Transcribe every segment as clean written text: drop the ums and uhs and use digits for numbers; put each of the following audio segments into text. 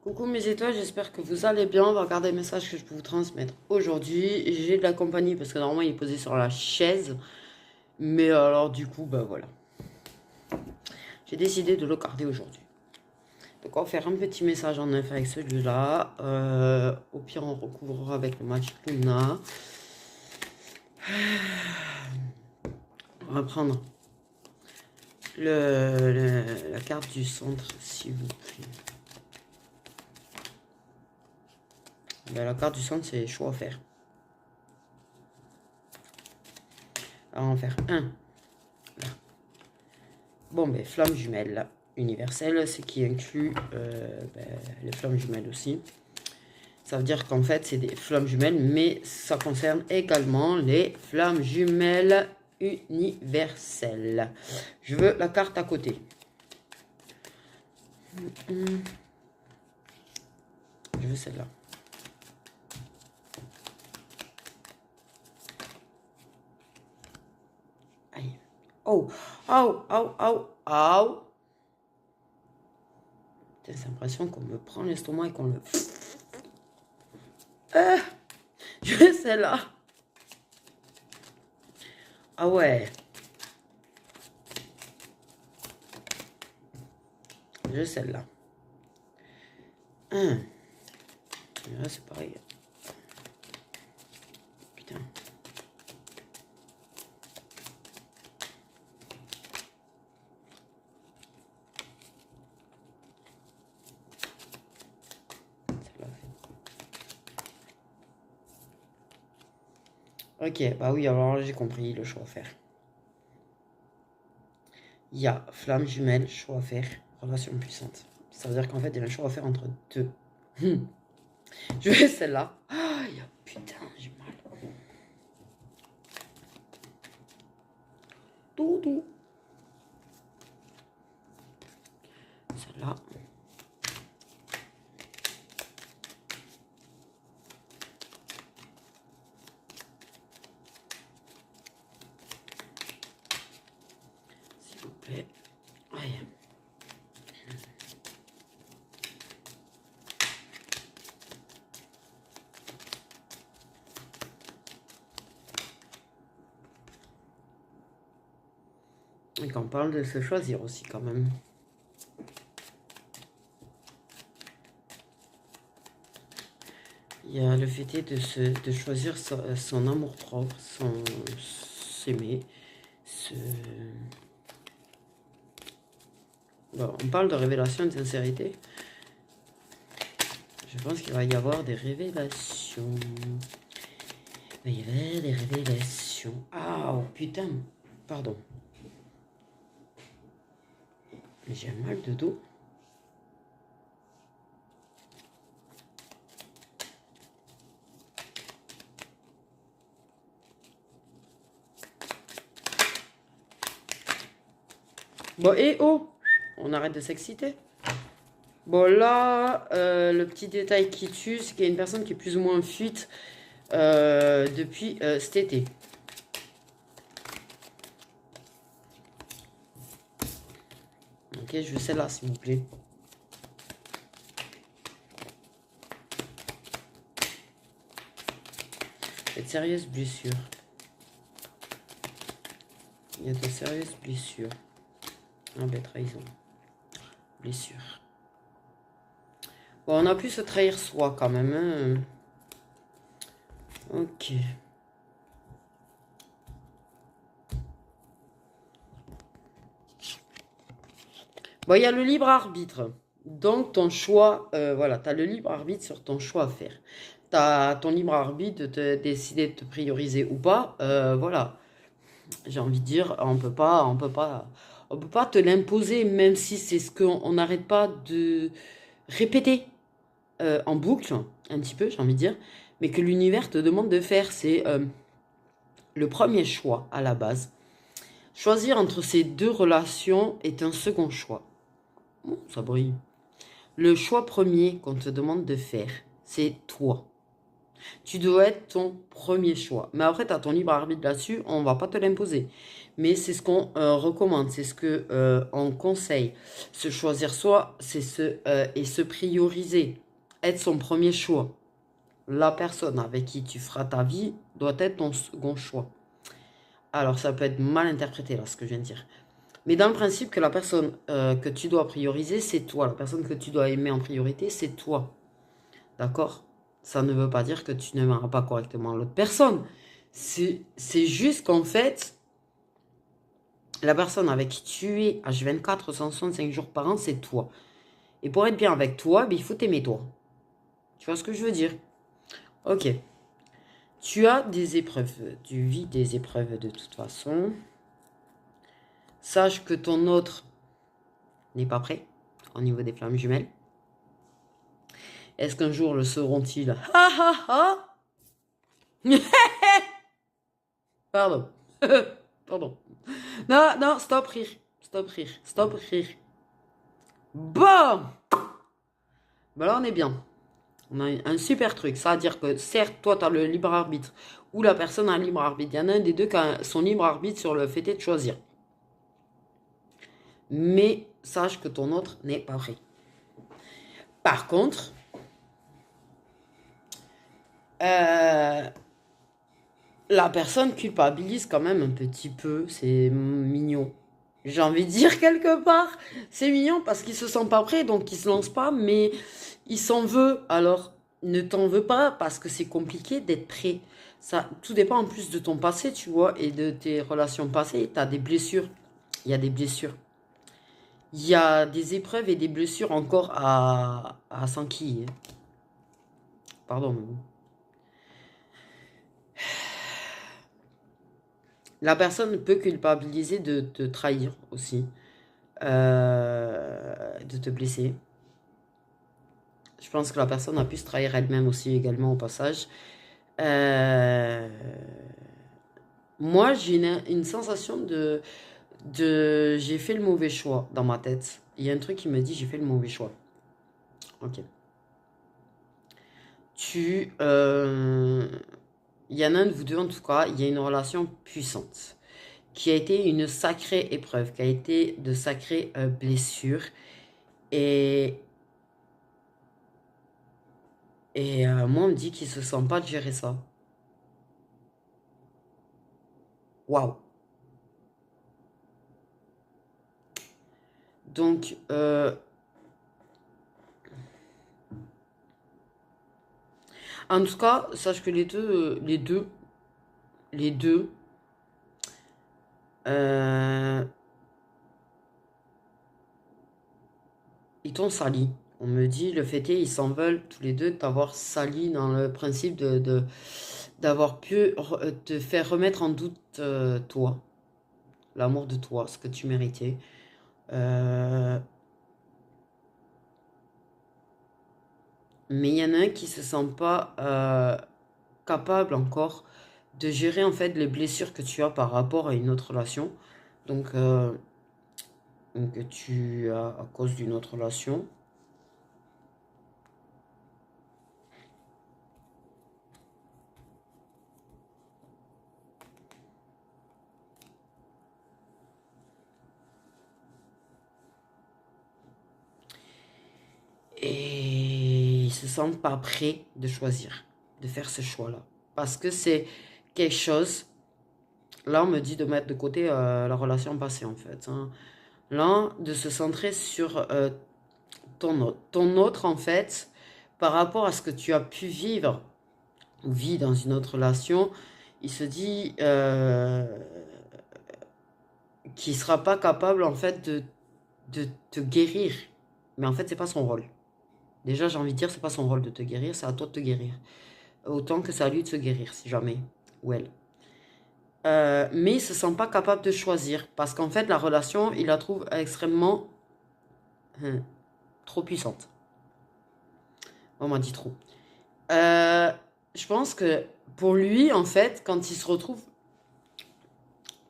Coucou mes étoiles, j'espère que vous allez bien. On va regarder le message que je peux vous transmettre aujourd'hui. J'ai de la compagnie parce que normalement il est posé sur la chaise. Mais alors du coup, bah voilà. J'ai décidé de le garder aujourd'hui. Donc on va faire un petit message en neuf avec celui-là. Au pire on recouvrera avec le match Luna. On va prendre la carte du centre s'il vous plaît. Ben, la carte du centre c'est choix à faire. Alors on va faire un. Là. Bon, ben, flammes jumelles universelles, ce qui inclut les flammes jumelles aussi. Ça veut dire qu'en fait, c'est des flammes jumelles, mais ça concerne également les flammes jumelles universelles. Je veux la carte à côté. Je veux celle-là. Aïe. Oh, oh, oh, oh, oh. J'ai l'impression qu'on me prend l'estomac et qu'on le... je veux celle-là. Ah ouais. Je veux celle-là. Là, c'est pareil. Putain. Ok, bah oui, alors là, j'ai compris le choix à faire. Il y a flamme jumelle, choix à faire, relation puissante. Ça veut dire qu'en fait, il y a un choix à faire entre deux. Je vais celle-là. Aïe, putain, j'ai mal. Doudou. Celle-là. S'il vous plaît. Aïe. Et qu'on parle de se choisir aussi quand même. Il y a le fait de choisir son amour propre, s'aimer. Bon, on parle de révélation et de sincérité. Je pense qu'il va y avoir des révélations. Il va y avoir des révélations. Ah, oh, putain. Pardon. Mais j'ai un mal de dos. Bon, et oh, on arrête de s'exciter. Bon, là, le petit détail qui tue, c'est qu'il y a une personne qui est plus ou moins en fuite depuis cet été. Ok, je veux celle-là, s'il vous plaît. Cette sérieuse blessure. Il y a de sérieuses blessures. Ah ben, trahison. Blessure. Bon, on a pu se trahir soi quand même. Hein. Ok. Bon, il y a le libre arbitre. Donc, ton choix, voilà, tu as le libre arbitre sur ton choix à faire. Tu as ton libre arbitre de te décider de te prioriser ou pas. Voilà. J'ai envie de dire, on peut pas te l'imposer, même si c'est ce qu'on n'arrête pas de répéter en boucle, un petit peu, j'ai envie de dire, mais que l'univers te demande de faire. C'est le premier choix à la base. Choisir entre ces deux relations est un second choix. Oh, ça brille. Le choix premier qu'on te demande de faire, c'est toi. Tu dois être ton premier choix. Mais après, tu as ton libre arbitre là-dessus, on ne va pas te l'imposer. Mais c'est ce qu'on recommande, c'est ce que on conseille. Se choisir soi, c'est et se prioriser. Être son premier choix. La personne avec qui tu feras ta vie doit être ton second choix. Alors, ça peut être mal interprété, là, ce que je viens de dire. Mais dans le principe que la personne que tu dois prioriser, c'est toi. La personne que tu dois aimer en priorité, c'est toi. D'accord? Ça ne veut pas dire que tu n'aimeras pas correctement l'autre personne. C'est juste qu'en fait, la personne avec qui tu es H24, 165 jours par an, c'est toi. Et pour être bien avec toi, ben, il faut t'aimer toi. Tu vois ce que je veux dire? Ok. Tu as des épreuves. Tu vis des épreuves de toute façon. Sache que ton autre n'est pas prêt au niveau des flammes jumelles. Est-ce qu'un jour le seront-ils? Ha ha ha! Pardon. Pardon. Non, non, stop rire. Stop rire. Stop rire. Bon! Ben là, on est bien. On a un super truc. Ça veut dire que certes, toi, tu as le libre arbitre ou la personne a le libre arbitre. Il y en a un des deux qui a son libre arbitre sur le fait de choisir. Mais sache que ton autre n'est pas prêt. Par contre, la personne culpabilise quand même un petit peu. C'est mignon. J'ai envie de dire quelque part. C'est mignon parce qu'il se sent pas prêt, donc il se lance pas, mais il s'en veut. Alors, ne t'en veux pas parce que c'est compliqué d'être prêt. Ça, tout dépend en plus de ton passé, tu vois, et de tes relations passées. Tu as des blessures. Il y a des blessures. Il y a des épreuves et des blessures encore à s'enquiller. Pardon. La personne peut culpabiliser de te trahir aussi, de te blesser. Je pense que la personne a pu se trahir elle-même aussi également au passage. Moi, j'ai une sensation de j'ai fait le mauvais choix dans ma tête. Il y a un truc qui me dit j'ai fait le mauvais choix. Ok. Il y en a un de vous deux en tout cas, il y a une relation puissante qui a été une sacrée épreuve, qui a été de sacrées blessures. Et, moi, on me dit qu'il ne se sent pas de gérer ça. Waouh! Donc, en tout cas, sache que les deux, euh, ils t'ont sali. On me dit, le fait est, ils s'en veulent tous les deux de t'avoir sali dans le principe d'avoir pu te faire remettre en doute toi, l'amour de toi, ce que tu méritais. Euh, mais il y en a un qui se sent pas capable encore de gérer en fait les blessures que tu as par rapport à une autre relation. Donc, que tu as à cause d'une autre relation. Et ils se sentent pas prêts de choisir, de faire ce choix-là. Parce que c'est quelque chose. Là, on me dit de mettre de côté la relation passée, en fait, hein. Là, de se centrer sur ton autre. Ton autre, en fait, par rapport à ce que tu as pu vivre ou vit dans une autre relation, il se dit qu'il ne sera pas capable, en fait, de te guérir. Mais en fait, c'est pas son rôle. Déjà, j'ai envie de dire, c'est pas son rôle de te guérir, c'est à toi de te guérir. Autant que c'est à lui de se guérir, si jamais. Ou elle. Mais il ne se sent pas capable de choisir. Parce qu'en fait, la relation, il la trouve extrêmement trop puissante. On m'a dit trop. Je pense que pour lui, en fait, quand il se retrouve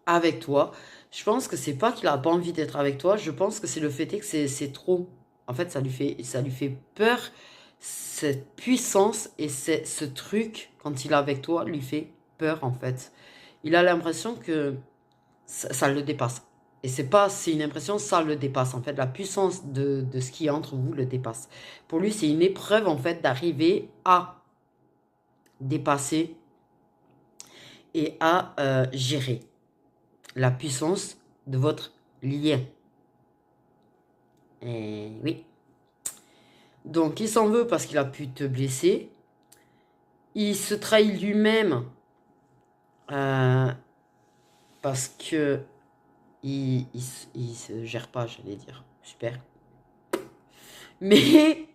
avec toi, je pense que c'est pas qu'il a pas envie d'être avec toi. Je pense que c'est le fait que c'est trop. En fait, ça lui fait peur. Cette puissance et ce truc, quand il est avec toi, lui fait peur, en fait. Il a l'impression que ça le dépasse. Et c'est une impression, ça le dépasse. En fait, la puissance de ce qui est entre vous le dépasse. Pour lui, c'est une épreuve, en fait, d'arriver à dépasser et à gérer la puissance de votre lien. Et oui. Donc, il s'en veut parce qu'il a pu te blesser. Il se trahit lui-même parce que il se gère pas, j'allais dire. Super. Mais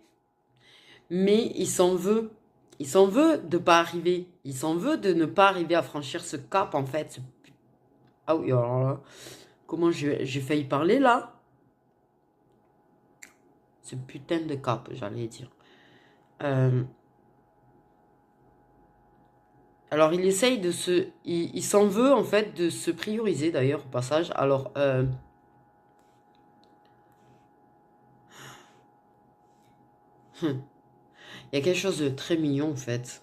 il s'en veut. Il s'en veut de pas arriver. Il s'en veut de ne pas arriver à franchir ce cap, en fait. Ah oui, alors là, comment j'ai failli parler, là? Ce putain de cap, j'allais dire. Alors, il essaye de se... Il s'en veut, en fait, de se prioriser, d'ailleurs, au passage. Alors, il y a quelque chose de très mignon, en fait,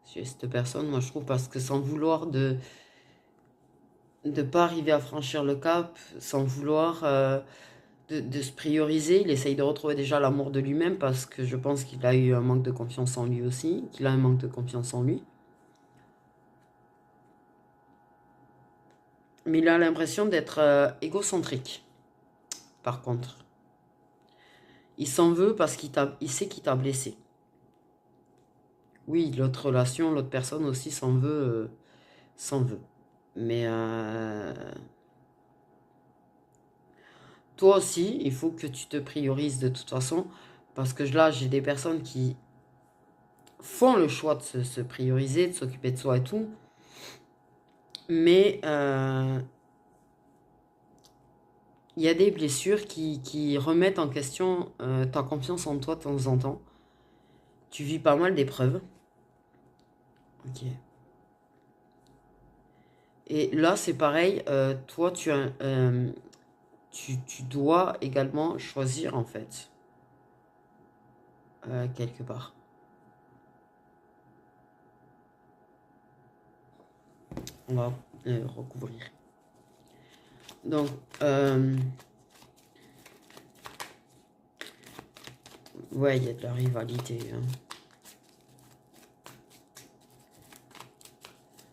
chez cette personne, moi, je trouve, parce que sans vouloir de pas arriver à franchir le cap, sans vouloir de se prioriser, il essaye de retrouver déjà l'amour de lui-même, parce que je pense qu'il a eu un manque de confiance en lui aussi, qu'il a un manque de confiance en lui. Mais il a l'impression d'être égocentrique, par contre. Il s'en veut parce il sait qu'il t'a blessé. Oui, l'autre relation, l'autre personne aussi s'en veut. S'en veut. Mais toi aussi, il faut que tu te priorises de toute façon. Parce que là, j'ai des personnes qui font le choix de se prioriser, de s'occuper de soi et tout. Mais il y a des blessures qui remettent en question ta confiance en toi de temps en temps. Tu vis pas mal d'épreuves. Ok. Et là, c'est pareil. Toi, tu dois également choisir, en fait. Quelque part. On va recouvrir. Donc, ouais, il y a de la rivalité. Hein.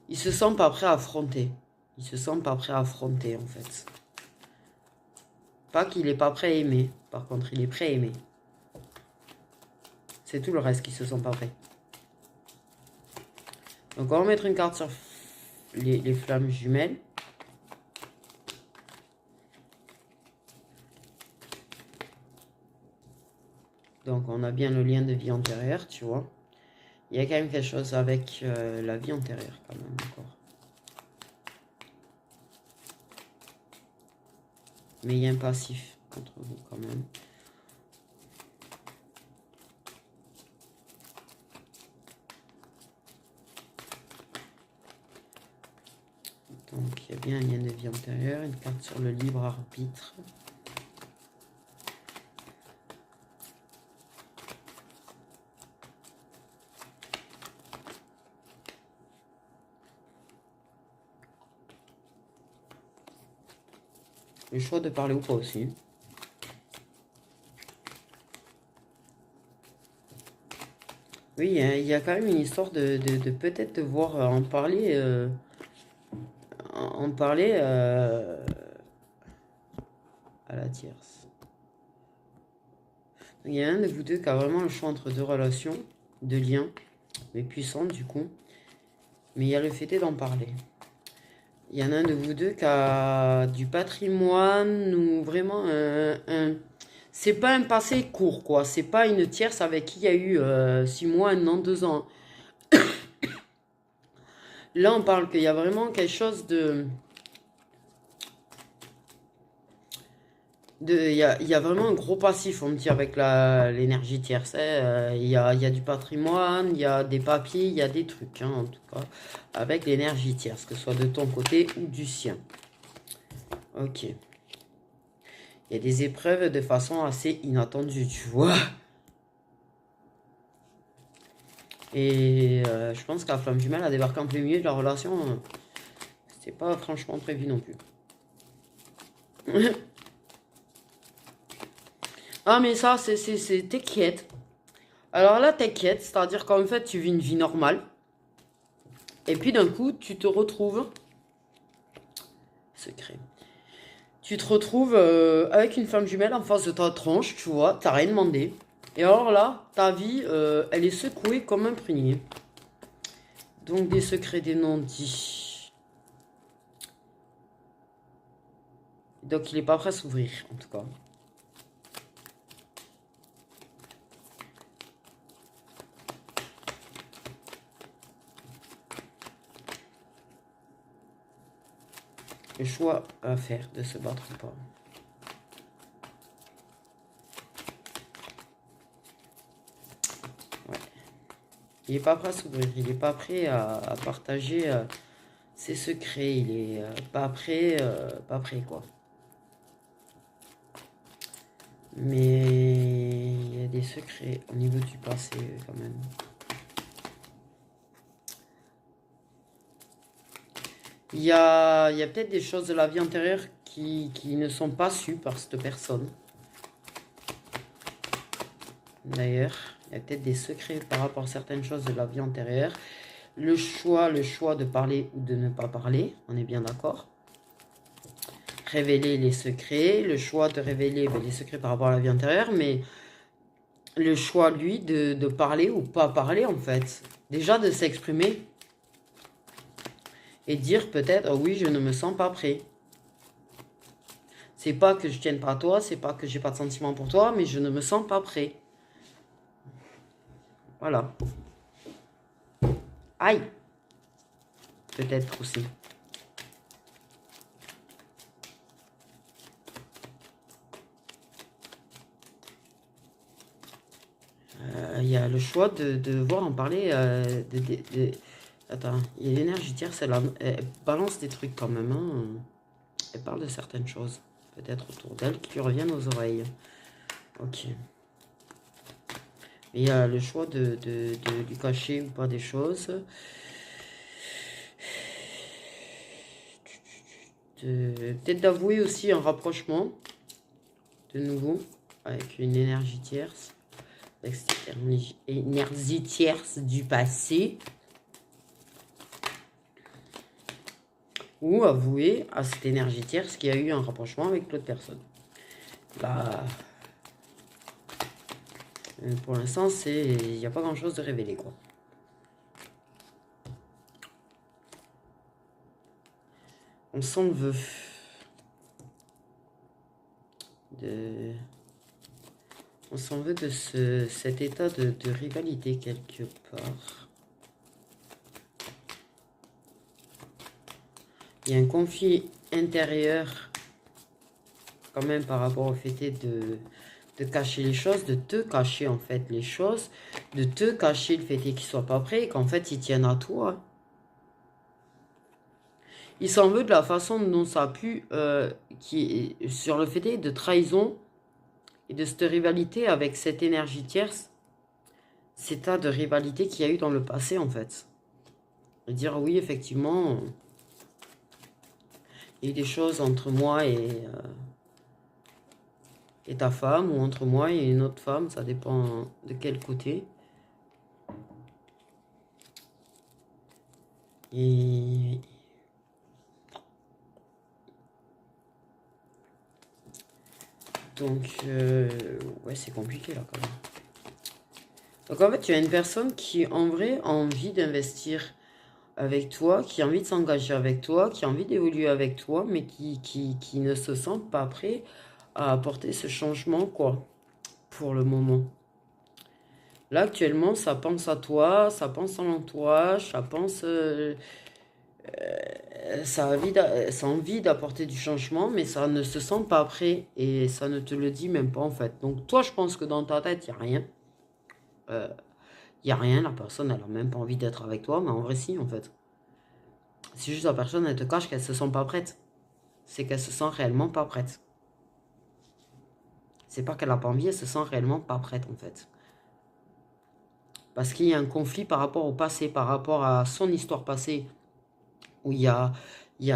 Il se sent pas prêt à affronter. Il se sent pas prêt à affronter, en fait. Pas qu'il est pas prêt à aimer. Par contre, il est prêt à aimer. C'est tout le reste qui se sent pas prêt. Donc, on va mettre une carte sur les flammes jumelles. Donc, on a bien le lien de vie antérieure, tu vois. Il y a quand même quelque chose avec la vie antérieure, quand même, encore. Mais il y a un passif entre vous, quand même. Donc, il y a bien un lien de vie antérieure. Une carte sur le libre arbitre. Le choix de parler ou pas aussi. Oui, il y a quand même une histoire de peut-être devoir en parler. En parler à la tierce. Il y a un de vous deux qui a vraiment le choix entre deux relations, deux liens, mais puissantes du coup. Mais il y a le fait d'en parler. Il y en a un de vous deux qui a du patrimoine ou vraiment c'est pas un passé court, quoi. C'est pas une tierce avec qui il y a eu 6 mois, 1 an, 2 ans. Là, on parle qu'il y a vraiment quelque chose de... Il y a vraiment un gros passif, on me dit, avec l'énergie tierce. Hein. Il y a du patrimoine, il y a des papiers, il y a des trucs, hein, en tout cas, avec l'énergie tierce, que ce soit de ton côté ou du sien. Ok. Il y a des épreuves de façon assez inattendue, tu vois. Et je pense que la flamme jumelle a débarqué en plein milieu de la relation. C'était pas franchement prévu non plus. Ah, mais ça, t'inquiète. Alors là, t'inquiète, c'est-à-dire qu'en fait, tu vis une vie normale. Et puis d'un coup, tu te retrouves... Secret. Tu te retrouves avec une femme jumelle en face de ta tronche, tu vois, t'as rien demandé. Et alors là, ta vie, elle est secouée comme un prunier. Donc des secrets, des non-dits. Donc il n'est pas prêt à s'ouvrir, en tout cas. Le choix à faire de se battre ou pas. Ouais. Il n'est pas prêt à s'ouvrir, il n'est pas prêt à partager ses secrets, il est pas prêt quoi. Mais il y a des secrets au niveau du passé quand même. Il y a peut-être des choses de la vie antérieure qui ne sont pas sues par cette personne. D'ailleurs, il y a peut-être des secrets par rapport à certaines choses de la vie antérieure. Le choix de parler ou de ne pas parler, on est bien d'accord. Révéler les secrets, le choix de révéler les secrets par rapport à la vie antérieure, mais le choix, lui, de parler ou pas parler, en fait. Déjà, de s'exprimer et dire peut-être, oh oui, je ne me sens pas prêt. C'est pas que je tienne pas à toi, c'est pas que j'ai pas de sentiment pour toi, mais je ne me sens pas prêt. Voilà. Aïe. Peut-être aussi. Il y a le choix de devoir en parler. Attends, il y a l'énergie tierce, elle balance des trucs quand même. Hein. Elle parle de certaines choses, peut-être autour d'elle, qui lui reviennent aux oreilles. Ok. Il y a le choix de lui cacher ou pas des choses. Peut-être d'avouer aussi un rapprochement. De nouveau, avec une énergie tierce. Avec cette énergie tierce du passé. Ou avouer à cette énergie tierce qu'il y a eu un rapprochement avec l'autre personne. Là, pour l'instant, il n'y a pas grand-chose de révélé, quoi. On s'en veut. On s'en veut de cet état de rivalité quelque part. Il y a un conflit intérieur quand même par rapport au fait de cacher les choses, de te cacher en fait les choses, de te cacher le fait qu'il soit pas prêt et qu'en fait il tienne à toi. Il s'en veut de la façon dont ça a pu, sur le fait de trahison et de cette rivalité avec cette énergie tierce, cet état de rivalité qu'il y a eu dans le passé en fait. Et dire oui effectivement, il y a eu des choses entre moi et ta femme, ou entre moi et une autre femme, ça dépend de quel côté. Et donc, ouais, c'est compliqué là quand même. Donc en fait, tu as une personne qui en vrai a envie d'investir avec toi, qui a envie de s'engager avec toi, qui a envie d'évoluer avec toi, mais qui ne se sent pas prêt à apporter ce changement, quoi, pour le moment. Là, actuellement, ça pense à toi, ça pense à l'entourage, ça pense... ça a envie d'apporter du changement, mais ça ne se sent pas prêt et ça ne te le dit même pas en fait. Donc toi, je pense que dans ta tête, il n'y a rien. Il n'y a rien, la personne, elle n'a même pas envie d'être avec toi, mais en vrai, si, en fait. C'est juste la personne, elle te cache qu'elle se sent pas prête. C'est qu'elle se sent réellement pas prête. C'est pas qu'elle n'a pas envie, elle se sent réellement pas prête, en fait. Parce qu'il y a un conflit par rapport au passé, par rapport à son histoire passée, où il y a il y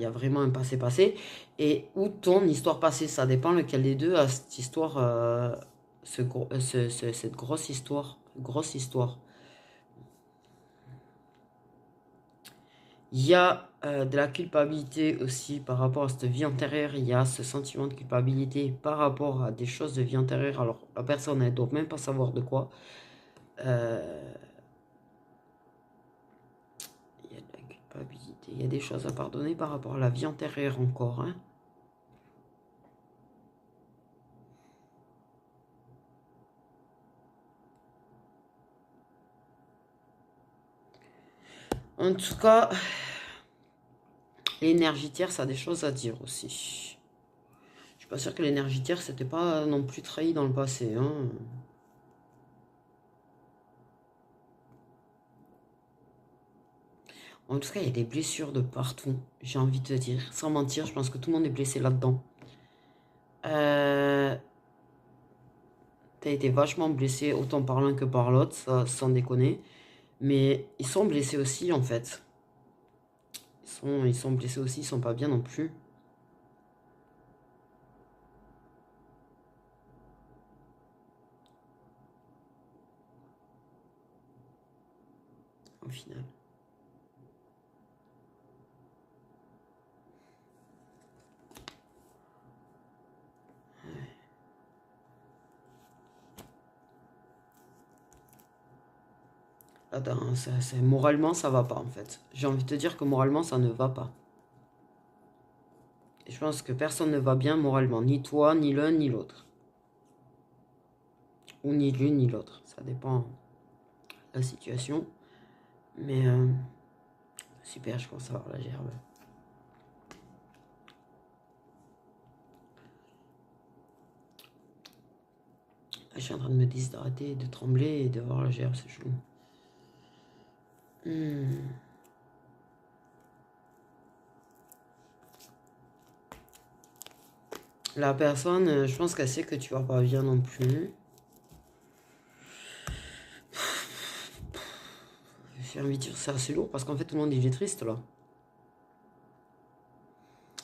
a vraiment un passé. Et ou ton histoire passée. Ça dépend lequel des deux a cette histoire, cette grosse histoire. Grosse histoire. Il y a de la culpabilité aussi par rapport à cette vie antérieure. Il y a ce sentiment de culpabilité par rapport à des choses de vie antérieure. Alors, la personne, elle ne doit même pas savoir de quoi. Euh, il y a de la culpabilité. Il y a des choses à pardonner par rapport à la vie antérieure encore. Hein. En tout cas, l'énergie tierce a des choses à dire aussi. Je suis pas sûre que l'énergie tierce n'était pas non plus trahi dans le passé. Hein. En tout cas, il y a des blessures de partout, j'ai envie de te dire. Sans mentir, je pense que tout le monde est blessé là-dedans. T'as été vachement blessé, autant par l'un que par l'autre, ça, sans déconner. Mais ils sont blessés aussi, en fait. Ils sont blessés aussi, ils sont pas bien non plus. Au final. Attends, moralement, ça va pas, en fait. J'ai envie de te dire que moralement, ça ne va pas. Et je pense que personne ne va bien moralement. Ni toi, ni l'un, ni l'autre. Ou ni l'une, ni l'autre. Ça dépend de la situation. Mais, super, je pense avoir la gerbe. Je suis en train de me déshydrater, de trembler et de voir la gerbe, c'est chelou. La personne, je pense qu'elle sait que tu vas pas bien non plus. J'ai envie de dire c'est assez lourd parce qu'en fait tout le monde est triste là.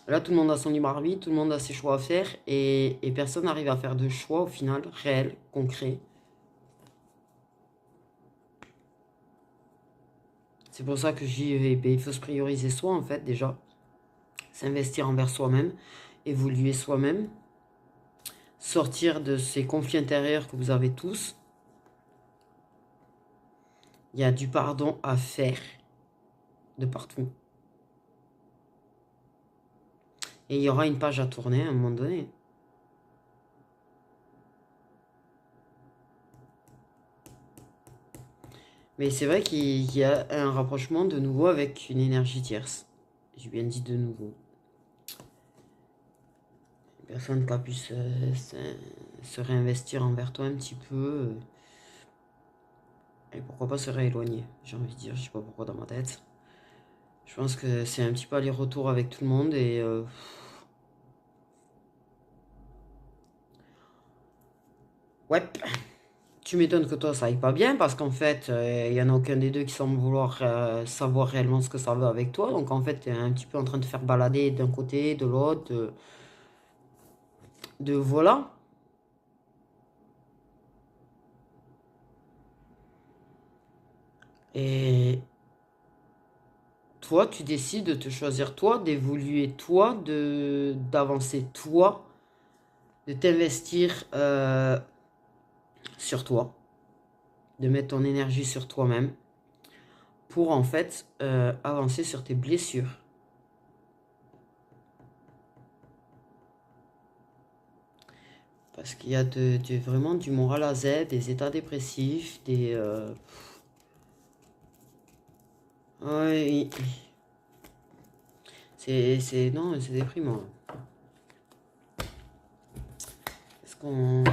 Là tout le monde a son libre arbitre, tout le monde a ses choix à faire et personne n'arrive à faire de choix au final, réel, concret. C'est pour ça que je dis il faut se prioriser soi en fait déjà. S'investir envers soi-même, évoluer soi-même, sortir de ces conflits intérieurs que vous avez tous. Il y a du pardon à faire de partout. Et il y aura une page à tourner à un moment donné. Mais c'est vrai qu'il y a un rapprochement de nouveau avec une énergie tierce. J'ai bien dit de nouveau. Une personne qui a pu se réinvestir envers toi un petit peu. Et pourquoi pas se rééloigner, j'ai envie de dire. Je sais pas pourquoi dans ma tête. Je pense que c'est un petit peu aller-retour avec tout le monde et... ouais. Tu m'étonnes que toi ça aille pas bien parce qu'en fait il y en a aucun des deux qui semble vouloir savoir réellement ce que ça veut avec toi. Donc en fait tu es un petit peu en train de faire balader d'un côté, de l'autre, de voilà. Et toi tu décides de te choisir toi, d'évoluer toi, d'avancer toi, de t'investir sur toi, de mettre ton énergie sur toi-même pour en fait avancer sur tes blessures. Parce qu'il y a vraiment du moral à Z, des états dépressifs, des... ouais, non, c'est déprimant. Est-ce qu'on...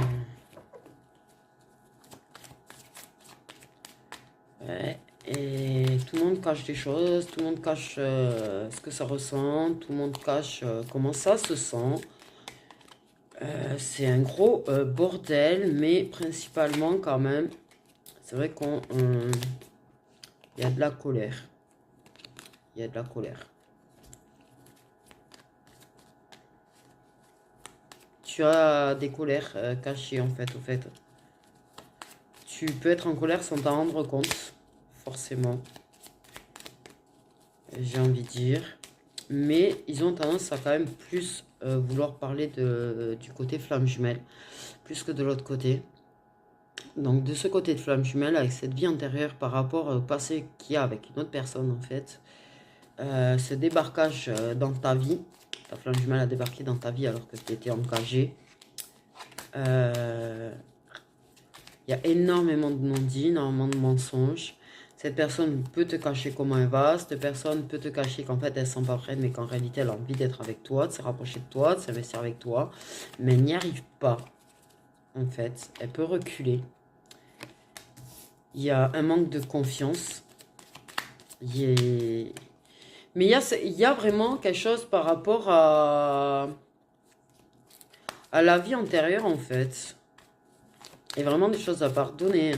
Ouais, et tout le monde cache des choses, tout le monde cache ce que ça ressent, tout le monde cache comment ça se sent. C'est un gros bordel, mais principalement quand même, c'est vrai qu'on... il y a de la colère. Il y a de la colère. tu as des colères cachées en fait, au fait. Tu peux être en colère sans t'en rendre compte, forcément. J'ai envie de dire. Mais ils ont tendance à quand même plus vouloir parler du côté flamme jumelle, plus que de l'autre côté. Donc de ce côté de flamme jumelle, avec cette vie antérieure par rapport au passé qu'il y a avec une autre personne en fait, ce débarquage dans ta vie, ta flamme jumelle a débarqué dans ta vie alors que tu étais engagé. Il y a énormément de non-dits, énormément de mensonges. Cette personne peut te cacher comment elle va. Cette personne peut te cacher qu'en fait elle ne sent pas prête, mais qu'en réalité elle a envie d'être avec toi, de se rapprocher de toi, de s'investir avec toi. Mais elle n'y arrive pas. En fait, elle peut reculer. Il y a un manque de confiance. Mais il y a vraiment quelque chose par rapport à la vie antérieure en fait. Il y a vraiment des choses à pardonner.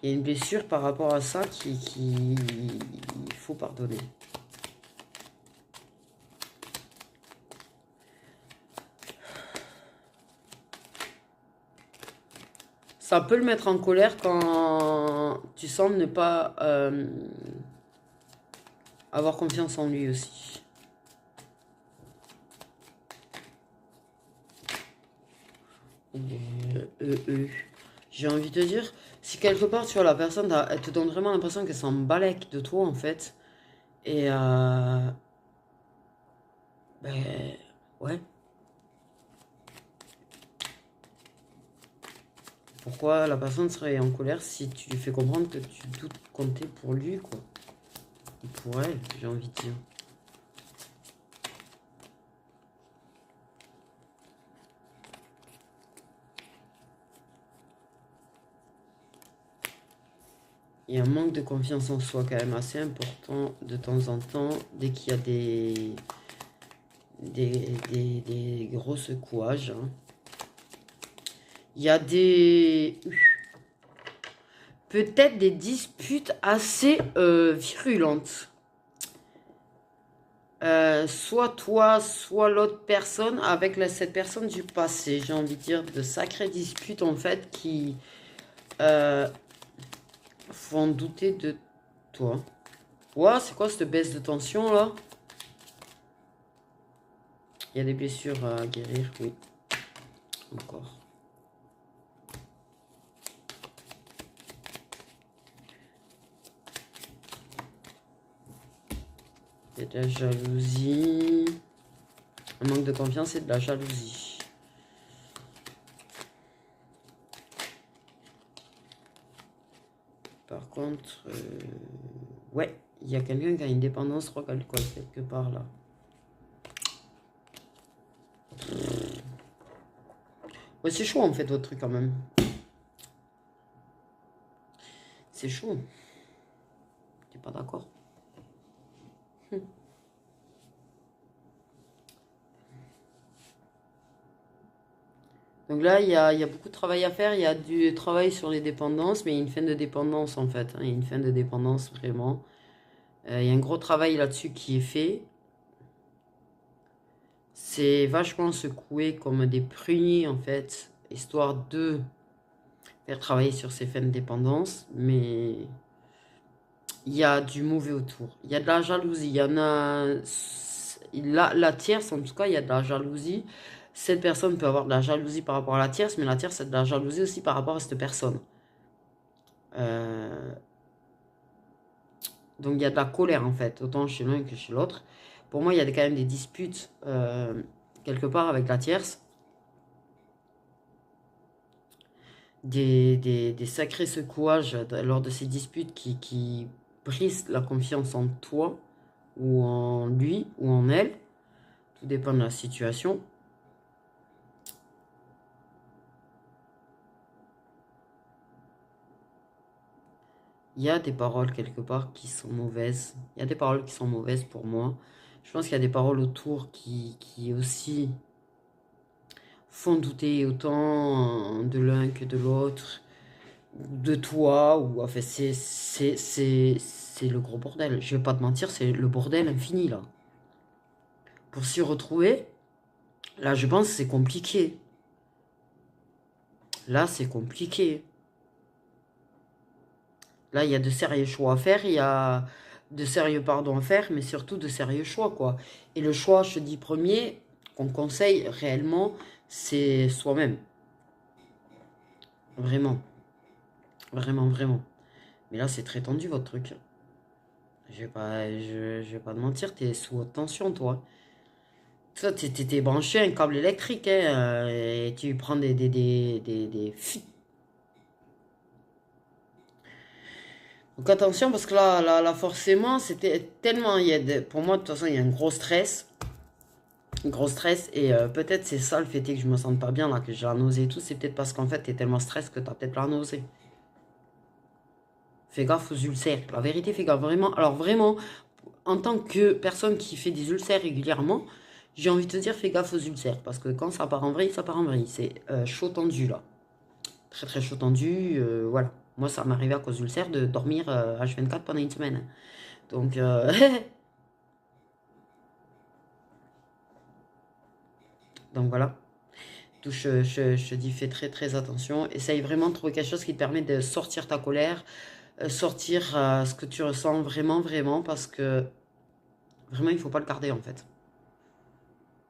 Il y a une blessure par rapport à ça qu'il faut pardonner. Ça peut le mettre en colère quand tu sembles ne pas avoir confiance en lui aussi. J'ai envie de te dire, si quelque part tu vois la personne, elle te donne vraiment l'impression qu'elle s'en balèque de toi en fait. Et ben ouais. Pourquoi la personne serait en colère si tu lui fais comprendre que tu doutes compter pour lui quoi. Ou pour elle, j'ai envie de dire. Il y a un manque de confiance en soi quand même assez important de temps en temps, dès qu'il y a des gros secouages. Hein. Il y a peut-être des disputes assez virulentes. Soit toi, soit l'autre personne, avec cette personne du passé. J'ai envie de dire de sacrées disputes en fait qui font douter de toi. Ouah, c'est quoi cette baisse de tension là? Il y a des blessures à guérir, oui. Encore. Il y a de la jalousie. Un manque de confiance et de la jalousie. Par contre, ouais, il y a quelqu'un qui a une dépendance rock-alcool quelque part là. Ouais, c'est chaud en fait votre truc quand même. C'est chaud. T'es pas d'accord? Donc là, il y a beaucoup de travail à faire. Il y a du travail sur les dépendances, mais il y a une fin de dépendance en fait. Hein. Il y a une fin de dépendance vraiment. Il y a un gros travail là-dessus qui est fait. C'est vachement secoué comme des pruniers en fait, histoire de faire travailler sur ces fins de dépendance. Mais il y a du mauvais autour. Il y a de la jalousie. Il y en a... La tierce, en tout cas, il y a de la jalousie. Cette personne peut avoir de la jalousie par rapport à la tierce, mais la tierce, c'est de la jalousie aussi par rapport à cette personne. Donc il y a de la colère en fait, autant chez l'un que chez l'autre. Pour moi, il y a quand même des disputes quelque part avec la tierce. Des sacrés secouages lors de ces disputes qui brisent la confiance en toi, ou en lui, ou en elle. Tout dépend de la situation. Il y a des paroles quelque part qui sont mauvaises. Il y a des paroles qui sont mauvaises pour moi. Je pense qu'il y a des paroles autour qui aussi font douter autant de l'un que de l'autre, de toi, ou enfin c'est le gros bordel. Je vais pas te mentir, c'est le bordel infini là. pour s'y retrouver, là, je pense que c'est compliqué. Là, c'est compliqué. Là, il y a de sérieux choix à faire, il y a de sérieux pardon à faire, mais surtout de sérieux choix, quoi. Et le choix, je te dis premier, qu'on conseille réellement, c'est soi-même. Vraiment. Vraiment, vraiment. Mais là, c'est très tendu, votre truc. Je vais pas te mentir, t'es sous haute tension, toi. Toi, t'es branché à un câble électrique, hein, et tu prends des... Donc attention, parce que là forcément, c'était tellement... pour moi, de toute façon, il y a un gros stress. Un gros stress, et peut-être c'est ça le fait que je me sente pas bien, là, que j'ai la nausée et tout. C'est peut-être parce qu'en fait, t'es tellement stressé que t'as peut-être la nausée. Fais gaffe aux ulcères. La vérité, fais gaffe, vraiment. Alors vraiment, en tant que personne qui fait des ulcères régulièrement, j'ai envie de te dire, fais gaffe aux ulcères. Parce que quand ça part en vrille, ça part en vrille. C'est chaud tendu, là. Très, très chaud tendu. Voilà. Moi, ça m'est arrivé à cause d'ulcères de dormir H24 pendant une semaine. Donc, donc voilà. Donc, je te dis, fais très, très attention. Essaye vraiment de trouver quelque chose qui te permet de sortir ta colère, sortir ce que tu ressens vraiment, vraiment. Parce que vraiment, il ne faut pas le garder, en fait.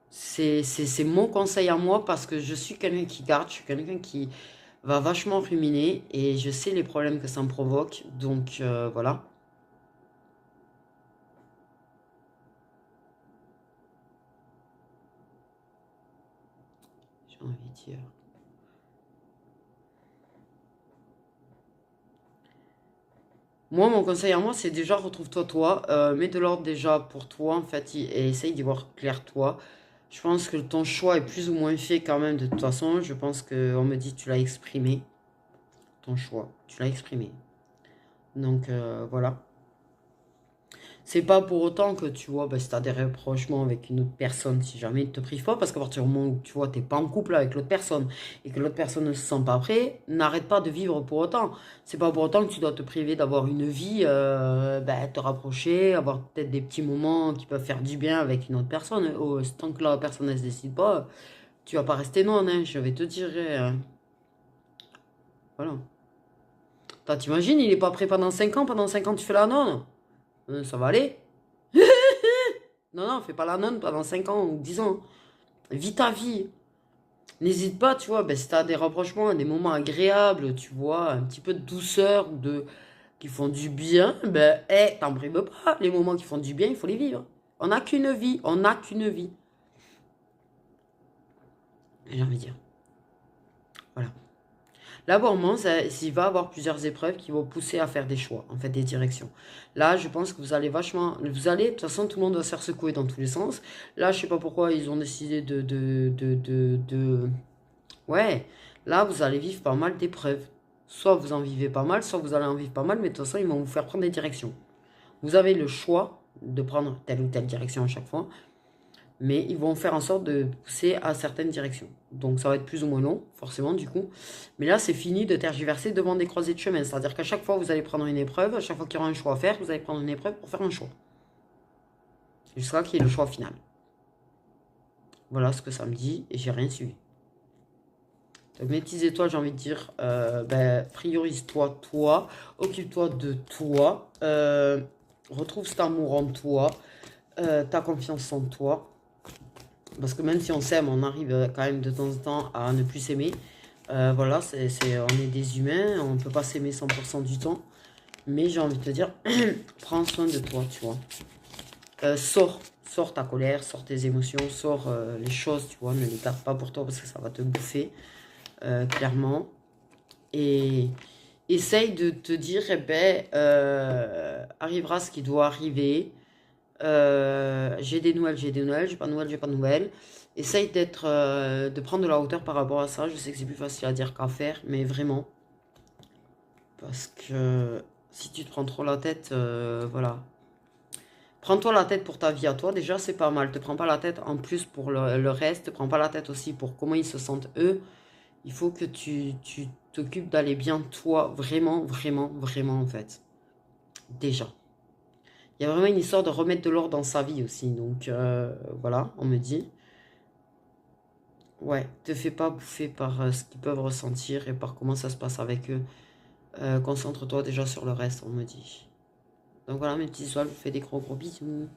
C'est mon conseil à moi parce que je suis quelqu'un qui garde, je suis quelqu'un qui va vachement ruminer et je sais les problèmes que ça me provoque. Donc voilà, j'ai envie de dire. Moi, mon conseil à moi, c'est déjà retrouve-toi toi, mets de l'ordre déjà pour toi en fait et essaye d'y voir clair toi. Je pense que ton choix est plus ou moins fait quand même de toute façon. Je pense qu'on me dit que tu l'as exprimé, ton choix, tu l'as exprimé. Donc voilà. C'est pas pour autant que tu vois, bah, si t'as des rapprochements avec une autre personne, si jamais il te prive pas, parce qu'à partir du moment où tu vois, t'es pas en couple avec l'autre personne et que l'autre personne ne se sent pas prêt, n'arrête pas de vivre pour autant. C'est pas pour autant que tu dois te priver d'avoir une vie, bah, te rapprocher, avoir peut-être des petits moments qui peuvent faire du bien avec une autre personne. Oh, tant que la personne ne se décide pas, tu vas pas rester non, hein, je vais te dire. Voilà. T'imagines, il est pas prêt pendant 5 ans tu fais la nonne. Ça va aller? Non, non, fais pas la nonne pendant 5 ans ou 10 ans. Vis ta vie. N'hésite pas, tu vois, ben, si t'as des rapprochements, des moments agréables, tu vois, un petit peu de douceur, qui font du bien, ben, t'en prives pas. Les moments qui font du bien, il faut les vivre. On n'a qu'une vie, on n'a qu'une vie. J'ai envie de dire. Voilà. Là, pour moi, il va y avoir plusieurs épreuves qui vont pousser à faire des choix, en fait, des directions. Là, je pense que vous allez vachement. De toute façon, tout le monde va se faire secouer dans tous les sens. Là, je sais pas pourquoi ils ont décidé Ouais, là, vous allez vivre pas mal d'épreuves. Soit vous en vivez pas mal, soit vous allez en vivre pas mal, mais de toute façon, ils vont vous faire prendre des directions. Vous avez le choix de prendre telle ou telle direction à chaque fois, mais ils vont faire en sorte de pousser à certaines directions. Donc ça va être plus ou moins long, forcément, du coup. Mais là, c'est fini de tergiverser devant des croisées de chemin. C'est-à-dire qu'à chaque fois, vous allez prendre une épreuve, à chaque fois qu'il y aura un choix à faire, vous allez prendre une épreuve pour faire un choix. Jusqu'à qu'il y ait le choix final. Voilà ce que ça me dit, et j'ai rien suivi. Donc mes petites étoiles, j'ai envie de dire, ben, priorise-toi, toi, occupe-toi de toi, retrouve cet amour en toi, ta confiance en toi. Parce que même si on s'aime, on arrive quand même de temps en temps à ne plus s'aimer. Voilà, on est des humains, on ne peut pas s'aimer 100% du temps. Mais j'ai envie de te dire, prends soin de toi, tu vois. Sors ta colère, sors tes émotions, sors les choses, tu vois. Ne les garde pas pour toi parce que ça va te bouffer, clairement. Et essaye de te dire, eh ben, arrivera ce qui doit arriver. J'ai des nouvelles, j'ai pas de nouvelles, j'ai pas de nouvelles. Essaye de prendre de la hauteur par rapport à ça. Je sais que c'est plus facile à dire qu'à faire, mais vraiment. Parce que si tu te prends trop la tête, voilà. Prends-toi la tête pour ta vie à toi, déjà c'est pas mal. Te prends pas la tête en plus pour le reste. Te prends pas la tête aussi pour comment ils se sentent eux. Il faut que tu t'occupes d'aller bien toi, vraiment, vraiment, vraiment en fait. Déjà. Il y a vraiment une histoire de remettre de l'ordre dans sa vie aussi. Donc, voilà, on me dit. Ouais, te fais pas bouffer par ce qu'ils peuvent ressentir et par comment ça se passe avec eux. Concentre-toi déjà sur le reste, on me dit. Donc voilà, mes petits oiseaux, je vous fais des gros gros bisous.